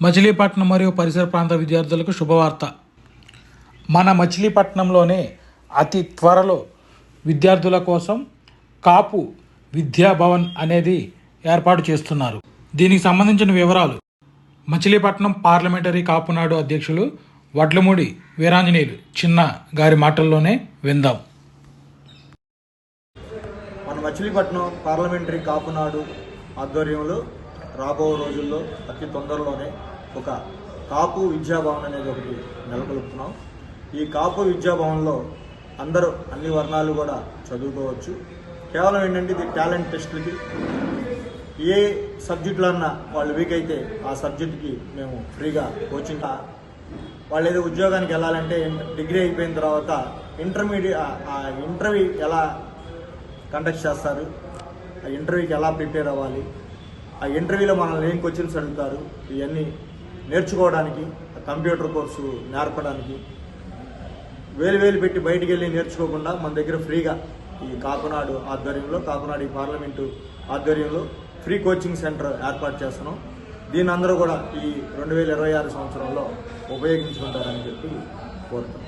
మచిలీపట్నం మరియు పరిసర ప్రాంత విద్యార్థులకు శుభవార్త. మన మచిలీపట్నంలోనే అతి త్వరలో విద్యార్థుల కోసం కాపు విద్యాభవన్ అనేది ఏర్పాటు చేస్తున్నారు. దీనికి సంబంధించిన వివరాలు మచిలీపట్నం పార్లమెంటరీ కాపునాడు అధ్యక్షులు వడ్లమూడి వీరాంజనేయులు చిన్న గారి మాటల్లోనే విందాం. మన మచిలీపట్నం పార్లమెంటరీ కాపునాడు ఆధ్వర్యంలో రాబో రోజుల్లో అతి తొందరలోనే ఒక కాపు విద్యాభవన్ అనేది ఒకటి నెలకొల్పుతున్నాం. ఈ కాపు విద్యాభవన్లో అందరూ అన్ని వర్ణాలు కూడా చదువుకోవచ్చు. కేవలం ఏంటంటే ఇది టాలెంట్ టెస్ట్లకి ఏ సబ్జెక్టులన్నా వాళ్ళు వీక్ అయితే ఆ సబ్జెక్ట్కి మేము ఫ్రీగా కోచింగ్, వాళ్ళు ఏదో ఉద్యోగానికి వెళ్ళాలంటే డిగ్రీ అయిపోయిన తర్వాత ఇంటర్వ్యూ ఎలా కండక్ట్ చేస్తారు, ఆ ఇంటర్వ్యూకి ఎలా ప్రిపేర్ అవ్వాలి, ఆ ఇంటర్వ్యూలో మనల్ని ఏం క్వశ్చన్స్ అడుగుతారు, ఇవన్నీ నేర్చుకోవడానికి కంప్యూటర్ కోర్సు నేర్పడానికి వేలు పెట్టి బయటికి వెళ్ళి నేర్చుకోకుండా మన దగ్గర ఫ్రీగా ఈ కాపునాడు ఆధ్వర్యంలో, కాపునాడు ఈ పార్లమెంటు ఆధ్వర్యంలో ఫ్రీ కోచింగ్ సెంటర్ ఏర్పాటు చేస్తున్నాం. దీన్ని అందరూ కూడా ఈ 2026 సంవత్సరంలో ఉపయోగించుకుంటారని చెప్పి కోరుతాం.